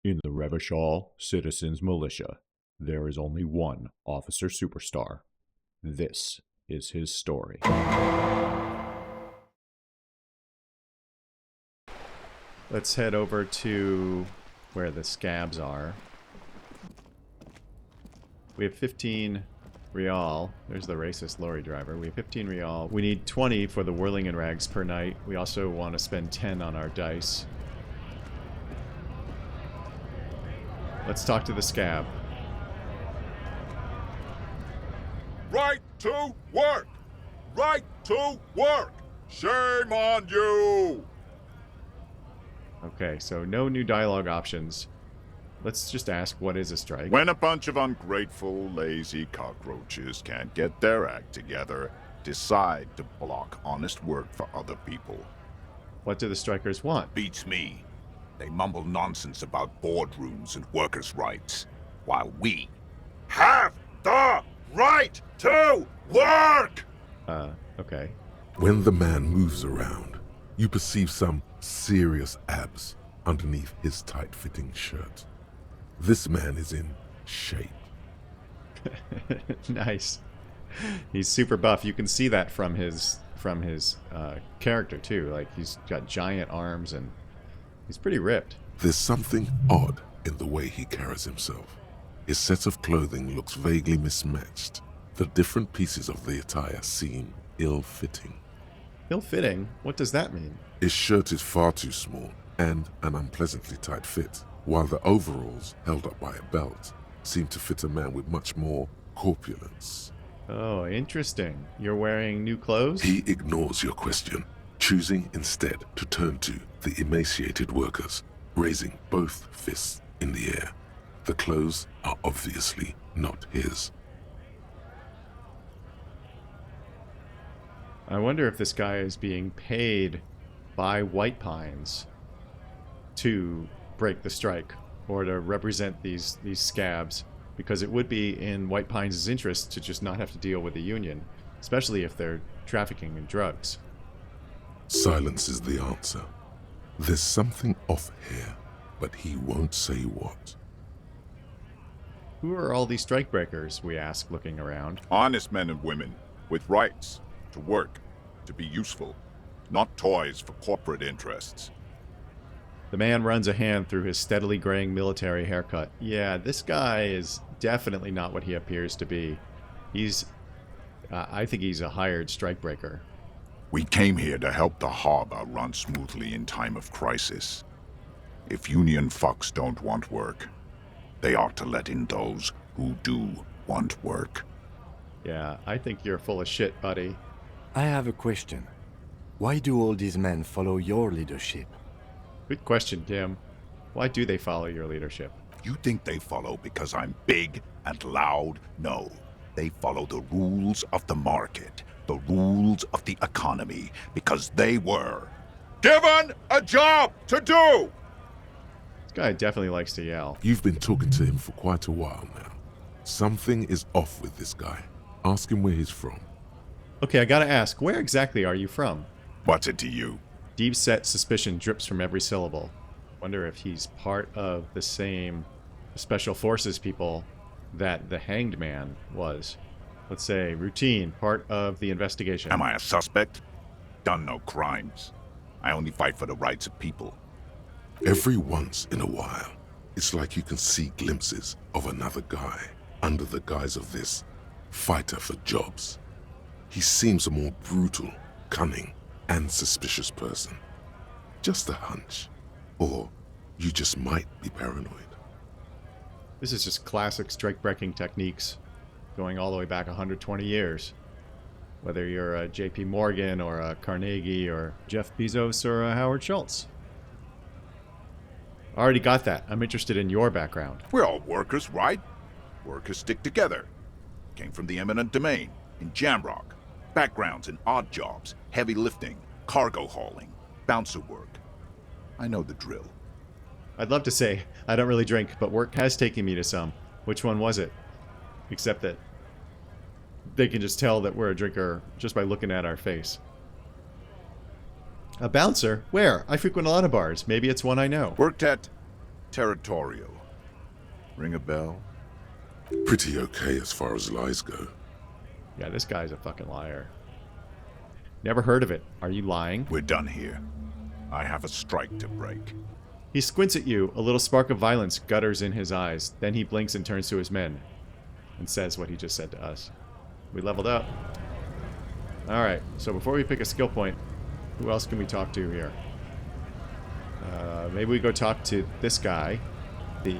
In the Revachol Citizens Militia, there is only one officer superstar. This is his story. Let's head over to where the scabs are. We have 15 real. There's the racist lorry driver. We have 15 real. We need 20 for the whirling in rags per night. We also want to spend 10 on our dice. Let's talk to the scab. Right to work! Right to work! Shame on you! Okay, so no new dialogue options. Let's just ask, what is a strike? When a bunch of ungrateful, lazy cockroaches can't get their act together, decide to block honest work for other people. What do the strikers want? Beats me. They mumble nonsense about boardrooms and workers' rights, while we have the right to work! Okay. When the man moves around, you perceive some serious abs underneath his tight-fitting shirt. This man is in shape. Nice. He's super buff. You can see that from his character too. Like, he's got giant arms and he's pretty ripped. There's something odd in the way he carries himself. His set of clothing looks vaguely mismatched. The different pieces of the attire seem ill-fitting. Ill-fitting? What does that mean? His shirt is far too small and an unpleasantly tight fit, while the overalls, held up by a belt, seem to fit a man with much more corpulence. Oh, interesting. You're wearing new clothes? He ignores your question, choosing instead to turn to the emaciated workers, raising both fists in the air. The clothes are obviously not his. I wonder if this guy is being paid by White Pines to break the strike or to represent these scabs, because it would be in White Pines' interest to just not have to deal with the union, especially if they're trafficking in drugs. Silence is the answer. There's something off here, but he won't say what. Who are all these strikebreakers, we ask, looking around. Honest men and women with rights to work, to be useful, not toys for corporate interests. The man runs a hand through his steadily graying military haircut. Yeah, this guy is definitely not what he appears to be. I think he's a hired strikebreaker. We came here to help the harbor run smoothly in time of crisis. If union fucks don't want work, they ought to let in those who do want work. Yeah, I think you're full of shit, buddy. I have a question. Why do all these men follow your leadership? Good question, Tim. Why do they follow your leadership? You think they follow because I'm big and loud? No. They follow the rules of the market, the rules of the economy, because they were given a job to do! This guy definitely likes to yell. You've been talking to him for quite a while now. Something is off with this guy. Ask him where he's from. Okay, I gotta ask, where exactly are you from? What's it to you? Deep-set suspicion drips from every syllable. Wonder if he's part of the same special forces people that the hanged man was. Let's say routine, part of the investigation. Am I a suspect? Done no crimes. I only fight for the rights of people. Every once in a while, it's like you can see glimpses of another guy under the guise of this fighter for jobs. He seems a more brutal, cunning, and suspicious person. Just a hunch. Or you just might be paranoid. This is just classic strike-breaking techniques going all the way back 120 years. Whether you're a J.P. Morgan or a Carnegie or Jeff Bezos or a Howard Schultz. I already got that. I'm interested in your background. We're all workers, right? Workers stick together. Came from the eminent domain, in Jamrock. Backgrounds in odd jobs, heavy lifting, cargo hauling, bouncer work. I know the drill. I'd love to say I don't really drink, but work has taken me to some. Which one was it? Except that they can just tell that we're a drinker just by looking at our face. A bouncer? Where? I frequent a lot of bars. Maybe it's one I know. Worked at Territorial. Ring a bell? Pretty okay as far as lies go. Yeah, this guy's a fucking liar. Never heard of it. Are you lying? We're done here. I have a strike to break. He squints at you. A little spark of violence gutters in his eyes. Then he blinks and turns to his men and says what he just said to us. We leveled up. Alright, so before we pick a skill point, who else can we talk to here? Maybe we go talk to this guy, the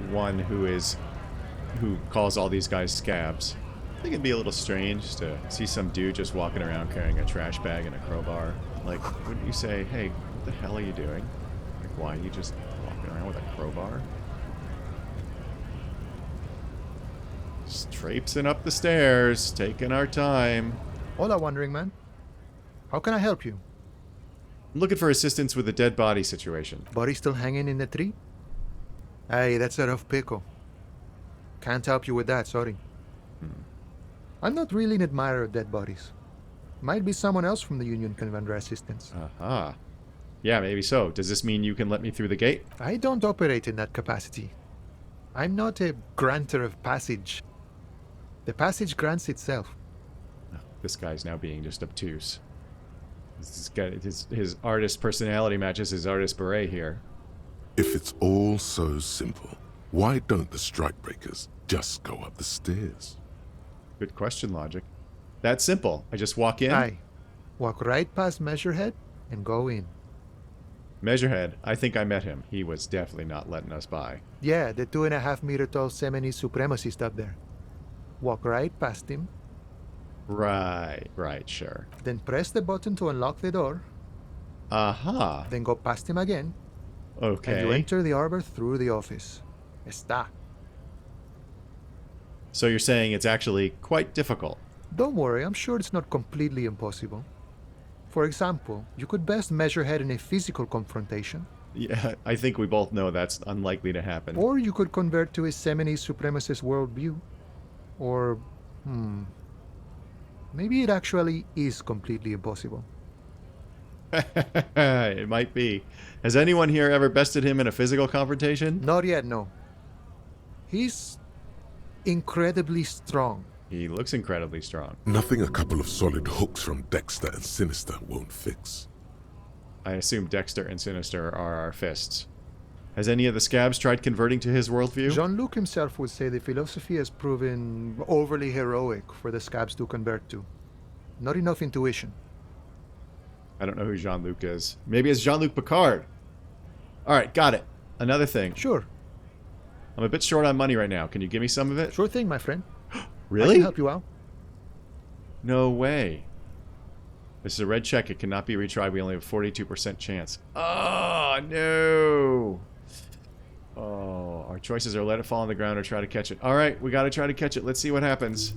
one who calls all these guys scabs. I think it'd be a little strange to see some dude just walking around carrying a trash bag and a crowbar. Like, wouldn't you say, hey, what the hell are you doing? Like, why are you just walking around with a crowbar? Just traipsing up the stairs, taking our time. Hola, Wandering Man. How can I help you? I'm looking for assistance with the dead body situation. Body still hanging in the tree? Hey, that's a rough pickle. Can't help you with that, sorry. I'm not really an admirer of dead bodies. Might be someone else from the Union can render assistance. Aha. Yeah, maybe so. Does this mean you can let me through the gate? I don't operate in that capacity. I'm not a granter of passage. The passage grants itself. Oh, this guy's now being just obtuse. This guy, his artist personality matches his artist beret here. If it's all so simple, why don't the strikebreakers just go up the stairs? Good question, Logic. That's simple. I just walk in. Aye. Walk right past Measurehead and go in. Measurehead, I think I met him. He was definitely not letting us by. Yeah, the 2.5-meter tall Semanese supremacist up there. Walk right past him, Right, sure. then press the button to unlock the door, Aha. then go past him again, Okay. and you enter the arbor through the office. Está. So you're saying it's actually quite difficult. Don't worry, I'm sure it's not completely impossible. For example, you could best Measurehead in a physical confrontation, Yeah, I think we both know that's unlikely to happen. or you could convert to a Semanese supremacist worldview. Or, maybe it actually is completely impossible. It might be. Has anyone here ever bested him in a physical confrontation? Not yet, no. He's incredibly strong. He looks incredibly strong. Nothing a couple of solid hooks from Dexter and Sinister won't fix. I assume Dexter and Sinister are our fists. Has any of the scabs tried converting to his worldview? Jean-Luc himself would say the philosophy has proven overly heroic for the scabs to convert to. Not enough intuition. I don't know who Jean-Luc is. Maybe it's Jean-Luc Picard. Alright, got it. Another thing. Sure. I'm a bit short on money right now. Can you give me some of it? Sure thing, my friend. I Really? can help you out. No way. This is a red check. It cannot be retried. We only have a 42% chance. Oh, no. Oh, our choices are let it fall on the ground or try to catch it. Alright, we gotta try to catch it. Let's see what happens.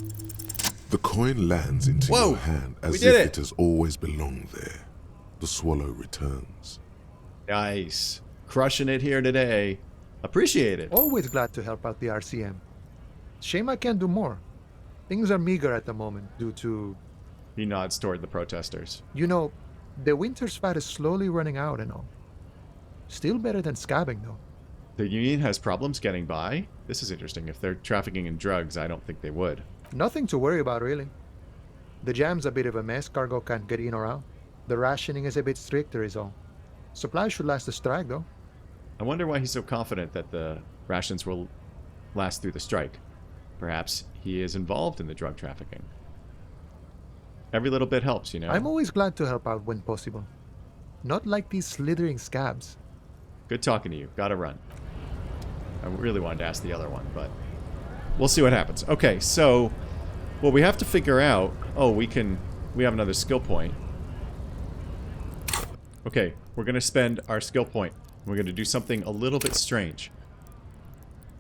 The coin lands into Whoa! your hand as We if did it! it has always belonged there. The swallow returns. Nice. Crushing it here today. Appreciate it. Always glad to help out the RCM. Shame I can't do more. Things are meager at the moment due to, He nods toward the protesters. you know, the winter's fat is slowly running out and all. Still better than scabbing, though. The Union has problems getting by? This is interesting. If they're trafficking in drugs, I don't think they would. Nothing to worry about, really. The jam's a bit of a mess. Cargo can't get in or out. The rationing is a bit stricter, is all. Supplies should last the strike, though. I wonder why he's so confident that the rations will last through the strike. Perhaps he is involved in the drug trafficking. Every little bit helps, you know? I'm always glad to help out when possible. Not like these slithering scabs. Good talking to you. Gotta run. I really wanted to ask the other one, but we'll see what happens. Okay, so what we have to figure out... Oh, we have another skill point. Okay, we're going to spend our skill point. We're going to do something a little bit strange.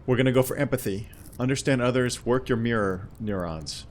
We're going to go for empathy. Understand others, work your mirror neurons.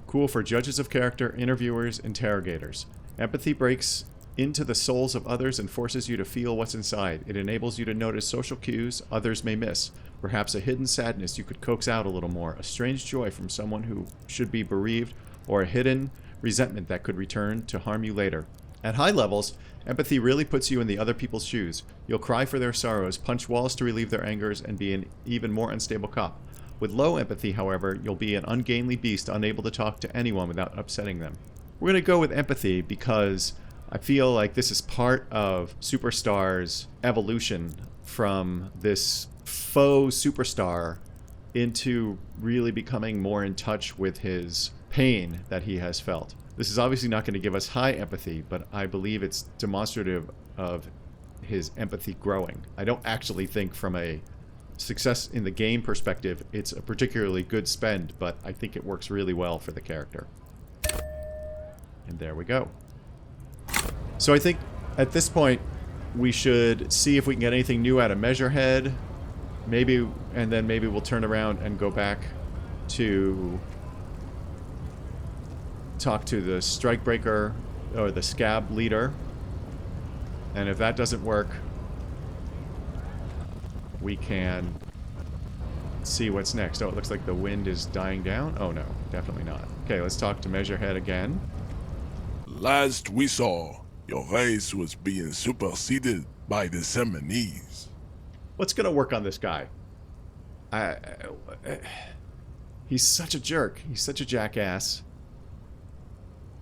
Cool for judges of character, interviewers, interrogators. Empathy breaks into the souls of others and forces you to feel what's inside. It enables you to notice social cues others may miss. Perhaps a hidden sadness you could coax out a little more. A strange joy from someone who should be bereaved. Or a hidden resentment that could return to harm you later. At high levels, empathy really puts you in the other people's shoes. You'll cry for their sorrows, punch walls to relieve their angers, and be an even more unstable cop. With low empathy, however, you'll be an ungainly beast unable to talk to anyone without upsetting them. We're going to go with empathy because I feel like this is part of Superstar's evolution from this faux superstar into really becoming more in touch with his pain that he has felt. This is obviously not going to give us high empathy, but I believe it's demonstrative of his empathy growing. I don't actually think from a success in the game perspective it's a particularly good spend, but I think it works really well for the character. And there we go. So I think at this point we should see if we can get anything new out of Measurehead. Maybe, and then maybe we'll turn around and go back to talk to the strikebreaker or the scab leader. And if that doesn't work, we can see what's next. Oh, it looks like the wind is dying down. Oh no, definitely not. Okay, let's talk to Measurehead again. Last we saw, your race was being superseded by the Semanese. What's gonna work on this guy? He's such a jerk. He's such a jackass.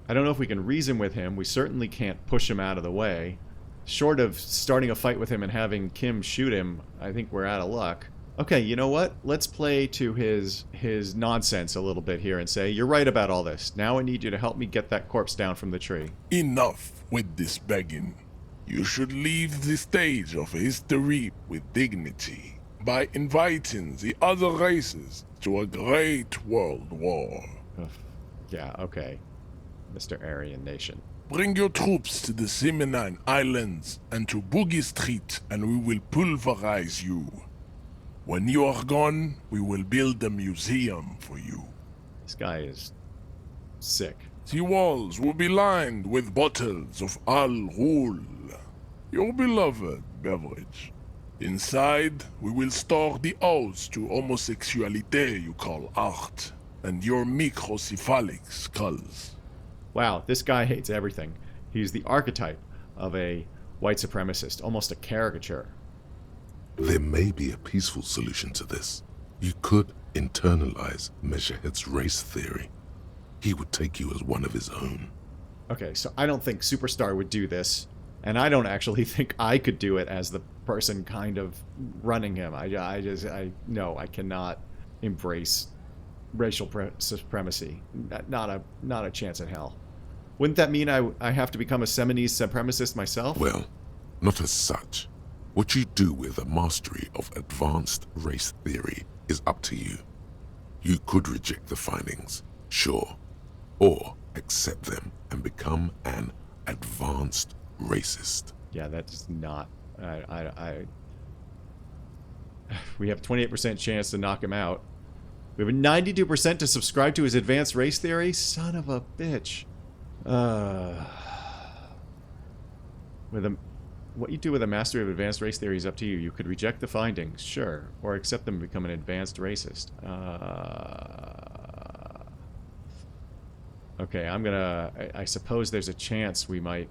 I don't know if we can reason with him. We certainly can't push him out of the way. Short of starting a fight with him and having Kim shoot him, I think we're out of luck. Okay, you know what? Let's play to his nonsense a little bit here and say, you're right about all this. Now I need you to help me get that corpse down from the tree. Enough with this begging. You should leave the stage of history with dignity by inviting the other races to a great world war. Ugh. Yeah, okay. Mr. Aryan Nation. Bring your troops to the Semanese Islands and to Boogie Street, and we will pulverize you. When you are gone, we will build a museum for you. This guy is sick. The walls will be lined with bottles of Al Ghul, your beloved beverage. Inside, we will store the odes to homosexuality you call art, and your microcephalic skulls. Wow, this guy hates everything. He's the archetype of a white supremacist, almost a caricature. There may be a peaceful solution to this. You could internalize Measurehead's race theory. He would take you as one of his own. Okay, so I don't think Superstar would do this, and I don't actually think I could do it as the person kind of running him. No, I cannot embrace racial supremacy. Not a chance in hell. Wouldn't that mean I have to become a Semanese supremacist myself? Well, not as such. What you do with a mastery of advanced race theory is up to you. You could reject the findings, sure, or accept them and become an advanced racist. Yeah, that's not... We have a 28% chance to knock him out. We have a 92% to subscribe to his advanced race theory? Son of a bitch. What you do with a mastery of advanced race theory is up to you. You could reject the findings, sure, or accept them and become an advanced racist. Okay, I suppose there's a chance we might...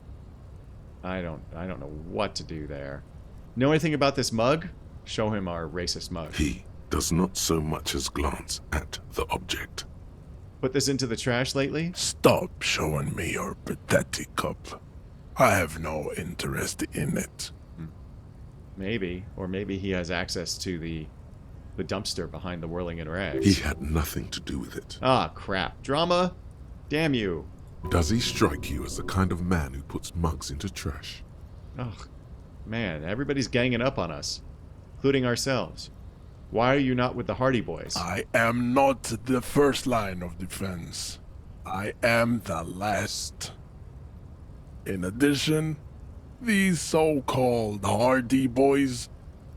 I don't know what to do there. Know anything about this mug? Show him our racist mug. He does not so much as glance at the object. Put this into the trash lately? Stop showing me your pathetic cup. I have no interest in it. Maybe. Or maybe he has access to the dumpster behind the whirling in rags. He had nothing to do with it. Ah, crap. Drama? Damn you. Does he strike you as the kind of man who puts mugs into trash? Ugh. Man, everybody's ganging up on us. Including ourselves. Why are you not with the Hardy Boys? I am not the first line of defense. I am the last. In addition, these so-called Hardy Boys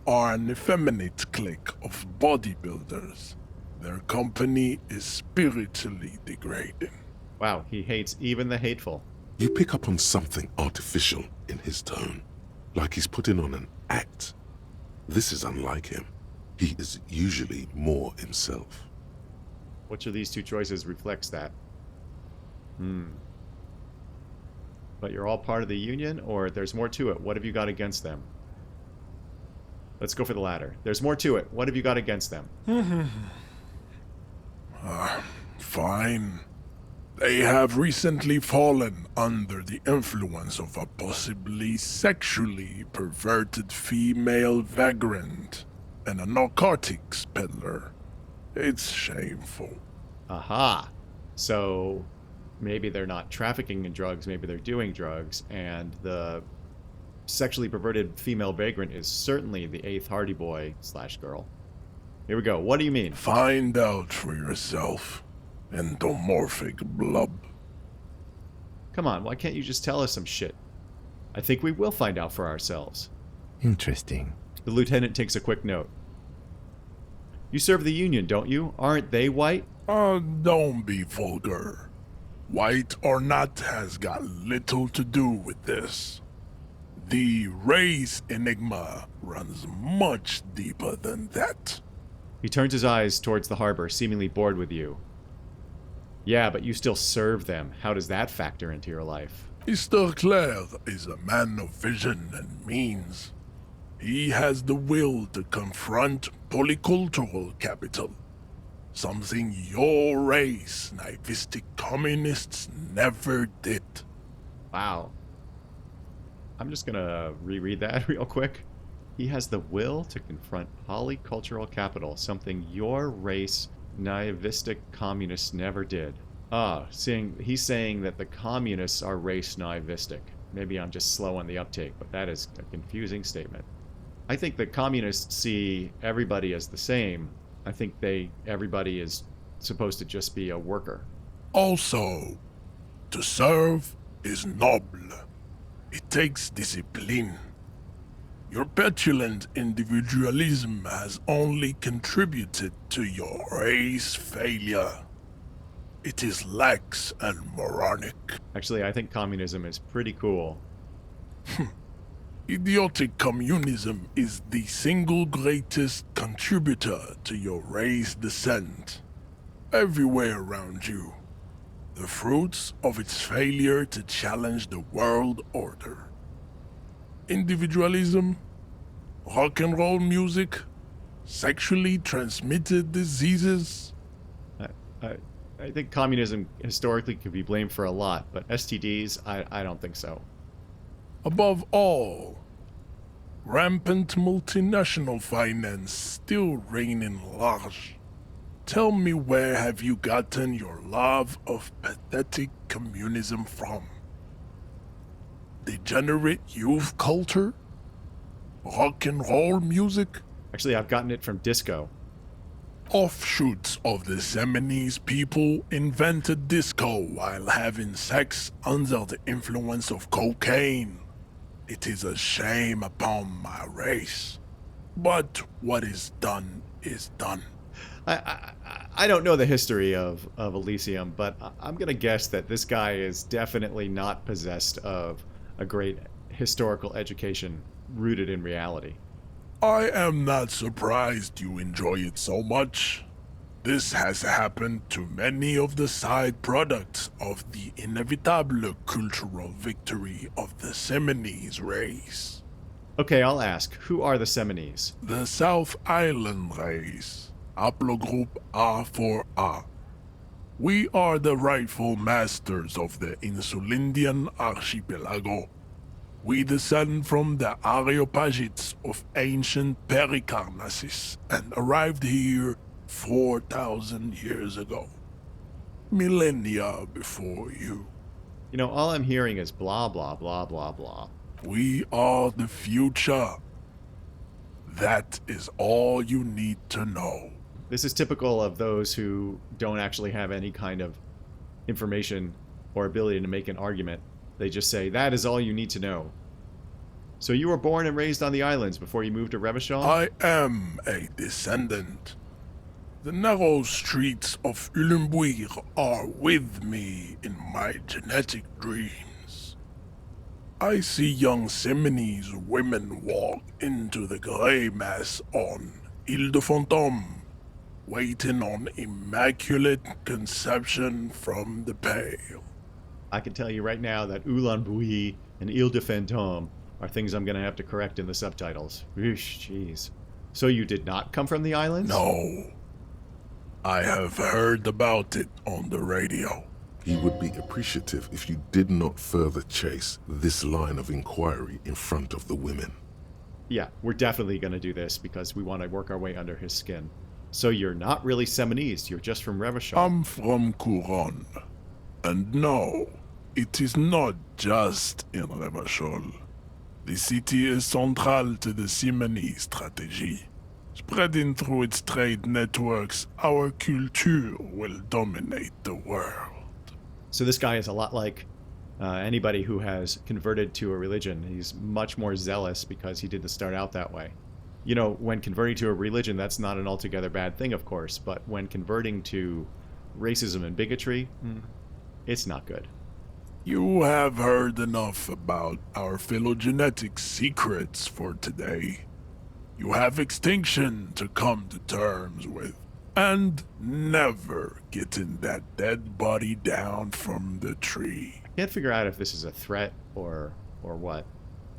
are an effeminate clique of bodybuilders. Their company is spiritually degrading. Wow, he hates even the hateful. You pick up on something artificial in his tone, like he's putting on an act. This is unlike him. He is usually more himself. Which of these two choices reflects that? but you're all part of the Union, or there's more to it. What have you got against them? Let's go for the latter. There's more to it. What have you got against them? Fine. They have recently fallen under the influence of a possibly sexually perverted female vagrant and a narcotics peddler. It's shameful. Aha. So maybe they're not trafficking in drugs, maybe they're doing drugs, and the sexually perverted female vagrant is certainly the 8th Hardy Boy / girl. Here we go. What do you mean? Find out for yourself, endomorphic blub. Come on, why can't you just tell us some shit? I think we will find out for ourselves. Interesting. The lieutenant takes a quick note. You serve the Union, don't you? Aren't they white? Don't be vulgar. White or not has got little to do with this. The race enigma runs much deeper than that. He turns his eyes towards the harbor, seemingly bored with you. Yeah, but you still serve them. How does that factor into your life? Mr. Clare is a man of vision and means. He has the will to confront polycultural capital, something your race, naivistic communists, never did. Wow. I'm just gonna reread that real quick. He has the will to confront polycultural capital, something your race, naivistic communists never did. He's saying that the communists are race naivistic. Maybe I'm just slow on the uptake, but that is a confusing statement. I think the communists see everybody as the same. I think everybody is supposed to just be a worker. Also, to serve is noble. It takes discipline. Your petulant individualism has only contributed to your race failure. It is lax and moronic. Actually, I think communism is pretty cool. Idiotic communism is the single greatest contributor to your race descent. Everywhere around you, the fruits of its failure to challenge the world order. Individualism, rock and roll music, sexually transmitted diseases. I think communism historically could be blamed for a lot, but STDs, I don't think so. Above all, rampant multinational finance still reigning large. Tell me, where have you gotten your love of pathetic communism from? Degenerate youth culture? Rock and roll music? Actually, I've gotten it from disco. Offshoots of the Semanese people invented disco while having sex under the influence of cocaine. It is a shame upon my race. But what is done is done. I don't know the history of Elysium, but I'm going to guess that this guy is definitely not possessed of a great historical education rooted in reality. I am not surprised you enjoy it so much. This has happened to many of the side products of the inevitable cultural victory of the Semanese race. Okay, I'll ask. Who are the Semanese? The South Island race, haplogroup A4A. We are the rightful masters of the Insulindian archipelago. We descend from the Areopagites of ancient Pericarnassus and arrived here 4,000 years ago. Millennia before you. You know, all I'm hearing is blah, blah, blah, blah, blah. We are the future. That is all you need to know. This is typical of those who don't actually have any kind of information or ability to make an argument. They just say, that is all you need to know. So you were born and raised on the islands before you moved to Revachol? I am a descendant. The narrow streets of Ulimbuir are with me in my genetic dreams. I see young Semanese women walk into the grey mass on Ile de Fantôme, waiting on immaculate conception from the pale. I can tell you right now that Ulaanbaatar and Ile de Fantôme are things I'm going to have to correct in the subtitles. Eesh, jeez. So you did not come from the islands? No. I have heard about it on the radio. He would be appreciative if you did not further chase this line of inquiry in front of the women. Yeah, we're definitely going to do this because we want to work our way under his skin. So you're not really Semanese, you're just from Revachol. I'm from Couronne. And no, it is not just in Revachol. The city is central to the Semanese strategy. Spreading through its trade networks, our culture will dominate the world. So this guy is a lot like anybody who has converted to a religion. He's much more zealous because he didn't start out that way. You know, when converting to a religion, that's not an altogether bad thing, of course, but when converting to racism and bigotry, it's not good. You have heard enough about our phylogenetic secrets for today. You have extinction to come to terms with, and never getting that dead body down from the tree. I can't figure out if this is a threat or what,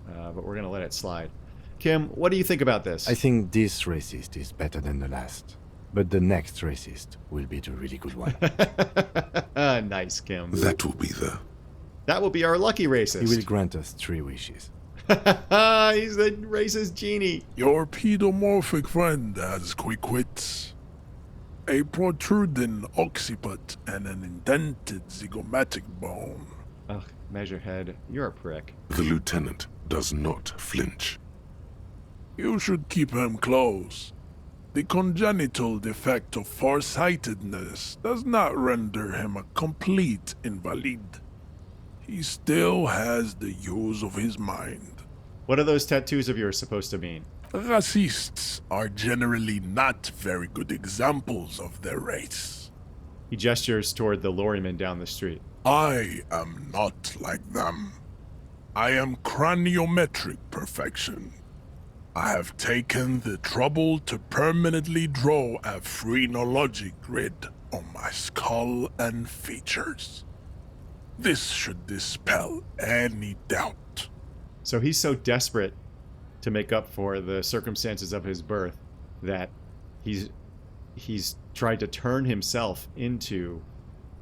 but we're going to let it slide. Kim, what do you think about this? I think this racist is better than the last. But the next racist will be the really good one. Nice, Kim. That will be our lucky racist. He will grant us 3 wishes. He's the racist genie. Your pedomorphic friend has quick wits. A protruding occiput and an indented zygomatic bone. Ugh, Measurehead, you're a prick. The lieutenant does not flinch. You should keep him close. The congenital defect of farsightedness does not render him a complete invalid. He still has the use of his mind. What are those tattoos of yours supposed to mean? Racists are generally not very good examples of their race. He gestures toward the lorryman down the street. I am not like them. I am craniometric perfection. I have taken the trouble to permanently draw a phrenologic grid on my skull and features. This should dispel any doubt. So he's so desperate to make up for the circumstances of his birth that he's tried to turn himself into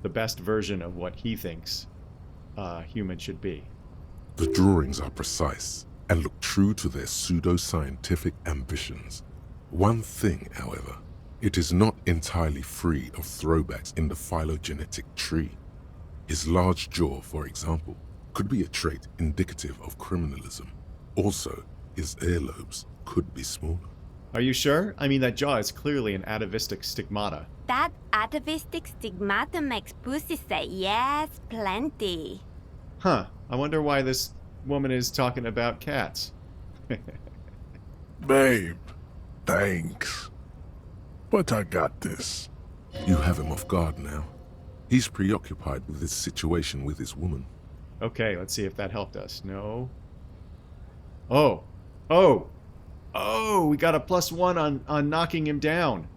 the best version of what he thinks a human should be. The drawings are precise and look true to their pseudo-scientific ambitions. One thing, however, it is not entirely free of throwbacks in the phylogenetic tree. His large jaw, for example, could be a trait indicative of criminalism. Also, his earlobes could be smaller. Are you sure? I mean, that jaw is clearly an atavistic stigmata. That atavistic stigmata makes pussy say yes, plenty. Huh. I wonder why this woman is talking about cats. Babe, thanks. But I got this. You have him off guard now. He's preoccupied with his situation with his woman. Okay, let's see if that helped us. No. Oh. Oh! Oh, we got a +1 on knocking him down.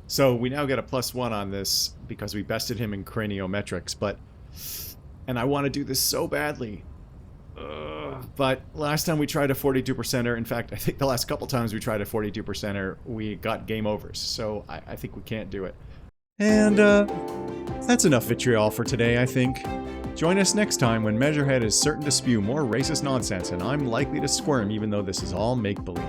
So we now get a +1 on this because we bested him in craniometrics, but... And I want to do this so badly. But last time we tried a 42%er, in fact, I think the last couple times we tried a 42%er, we got game overs. So I think we can't do it. And that's enough vitriol for today, I think. Join us next time when Measurehead is certain to spew more racist nonsense, and I'm likely to squirm even though this is all make-believe.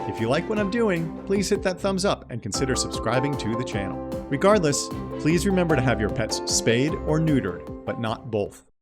If you like what I'm doing, please hit that thumbs up and consider subscribing to the channel. Regardless, please remember to have your pets spayed or neutered, but not both.